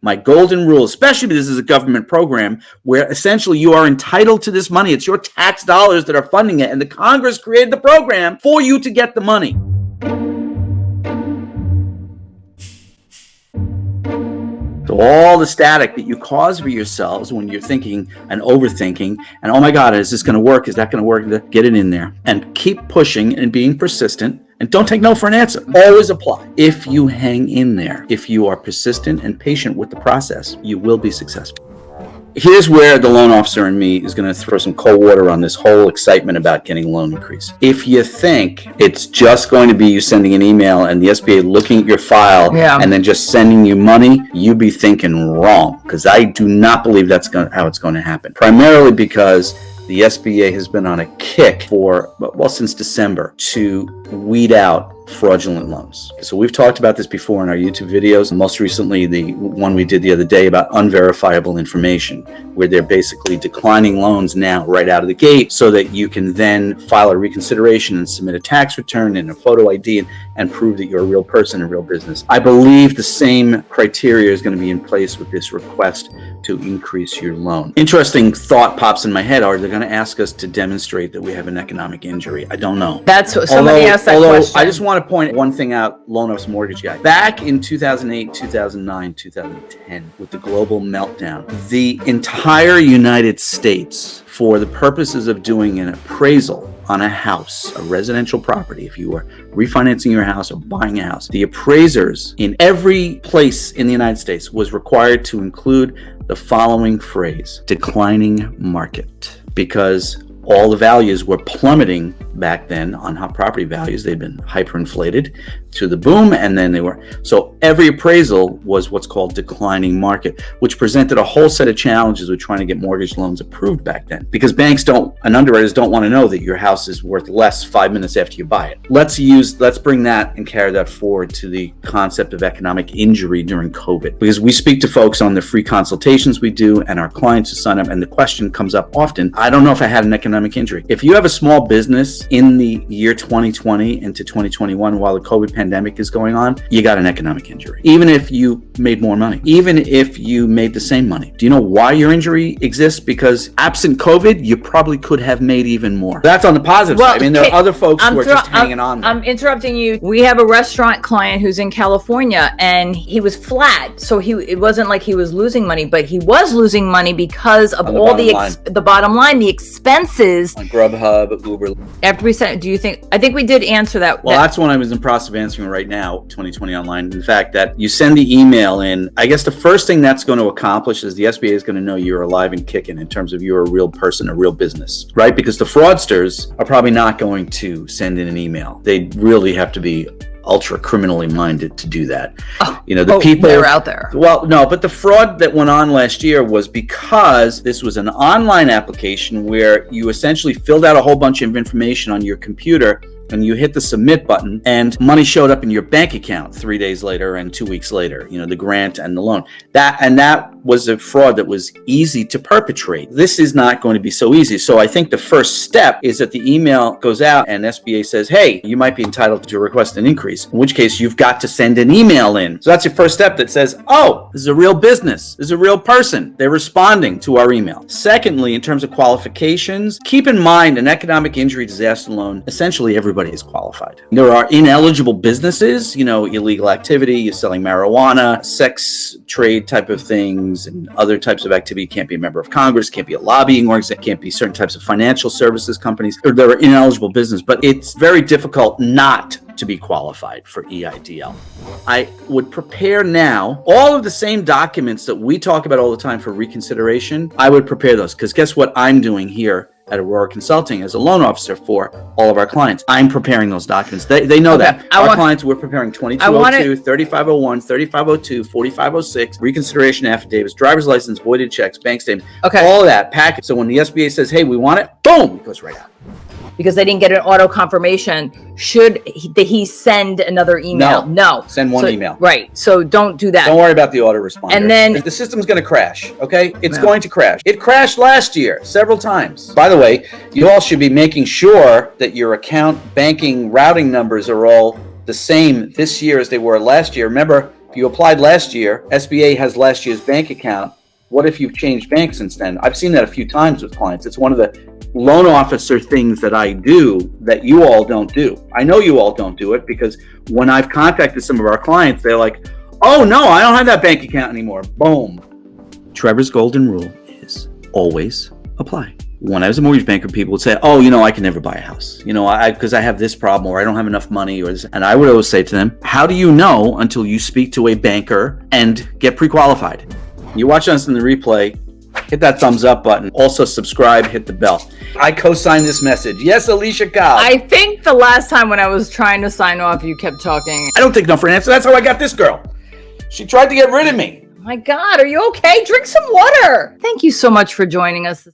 My golden rule, especially because this is a government program where essentially you are entitled to this money. It's your tax dollars that are funding it, and the Congress created the program for you to get the money. So all the static that you cause for yourselves when you're thinking and overthinking, and oh my God, is this going to work? Is that going to work? Get it in there and keep pushing and being persistent. And don't take no for an answer. Always apply. If you hang in there, if you are persistent and patient with the process, you will be successful. Here's where the loan officer in me is going to throw some cold water on this whole excitement about getting a loan increase. If you think it's just going to be you sending an email and the SBA looking at your file and then just sending you money, you be thinking wrong, because I do not believe that's how it's going to happen. Primarily because the SBA has been on a kick since December to weed out fraudulent loans. So we've talked about this before in our YouTube videos, most recently the one we did the other day about unverifiable information, where they're basically declining loans now right out of the gate so that you can then file a reconsideration and submit a tax return and a photo ID and prove that you're a real person and real business. I believe the same criteria is going to be in place with this request to increase your loan. Interesting thought pops in my head. Are they going to ask us to demonstrate that we have an economic injury? I don't know. That's what somebody asked that question. I just want to point one thing out, Loan Officer Mortgage Guy. Back in 2008, 2009, 2010, with the global meltdown, the entire United States, for the purposes of doing an appraisal on a house, a residential property, if you were refinancing your house or buying a house, the appraisers in every place in the United States was required to include the following phrase: declining market, because all the values were plummeting back then on hot property values. They'd been hyperinflated to the boom, and then so every appraisal was what's called declining market, which presented a whole set of challenges with trying to get mortgage loans approved back then, because banks and underwriters don't want to know that your house is worth less 5 minutes after you buy it. Let's bring that and carry that forward to the concept of economic injury during COVID, because we speak to folks on the free consultations we do and our clients who sign up, and the question comes up often: I don't know if I had an economic injury. If you have a small business in the year 2020 into 2021 while the COVID pandemic is going on, you got an economic injury. Even if you made more money, even if you made the same money. Do you know why your injury exists? Because absent COVID, you probably could have made even more. That's on the positive side. I mean, there are other folks who are just hanging on there. I'm interrupting you. We have a restaurant client who's in California, and he was flat. So it wasn't like he was losing money, but he was losing money because of all the bottom line, the expenses. On Grubhub, Uber. After we said, I think we did answer that. Well, that's one I was in process of answering right now, 2020 Online. In fact, that you send the email in, I guess the first thing that's going to accomplish is the SBA is going to know you're alive and kicking in terms of you're a real person, a real business, right? Because the fraudsters are probably not going to send in an email. They really have to be ultra criminally minded to do that. People they're out there. Well, no, but the fraud that went on last year was because this was an online application where you essentially filled out a whole bunch of information on your computer and you hit the submit button and money showed up in your bank account 3 days later and 2 weeks later, the grant and the loan. That was a fraud that was easy to perpetrate. This is not going to be so easy. So I think the first step is that the email goes out and SBA says, hey, you might be entitled to request an increase, in which case you've got to send an email in. So that's your first step that says, oh, this is a real business. This is a real person. They're responding to our email. Secondly, in terms of qualifications, keep in mind an economic injury disaster loan, essentially everybody is qualified. There are ineligible businesses, illegal activity, you're selling marijuana, sex trade type of things, and other types of activity. You can't be a member of Congress, can't be a lobbying organization, can't be certain types of financial services companies, or there are ineligible business, but it's very difficult not to be qualified for EIDL. I would prepare now all of the same documents that we talk about all the time for reconsideration. I would prepare those, because guess what I'm doing here at Aurora Consulting as a loan officer for all of our clients. I'm preparing those documents. They know that. Our clients, we're preparing 2202, 3501, 3502, 4506, reconsideration affidavits, driver's license, voided checks, bank statements, all of that package. So when the SBA says, hey, we want it, boom, it goes right out. Because they didn't get an auto confirmation, should he send another email? No. Send one email. Right. So don't do that. Don't worry about the auto responder. And then the system's going to crash. Okay, it's going to crash. It crashed last year several times. By the way, you all should be making sure that your account banking routing numbers are all the same this year as they were last year. Remember, If you applied last year, SBA has last year's bank account. What if you've changed banks since then? I've seen that a few times with clients. It's one of the loan officer things that I do that you all don't do. I know you all don't do it because when I've contacted some of our clients, they're like, oh no, I don't have that bank account anymore. Boom. Trevor's golden rule is always apply. When I was a mortgage banker, people would say, oh, I can never buy a house, because I have this problem or I don't have enough money or this. And I would always say to them, how do you know until you speak to a banker and get pre-qualified? You watch us in the replay, hit that thumbs up button. Also subscribe, hit the bell. I co-sign this message. Yes, Alicia Cobb. I think the last time when I was trying to sign off, you kept talking. I don't take no for an answer. That's how I got this girl. She tried to get rid of me. My God, are you okay? Drink some water. Thank you so much for joining us.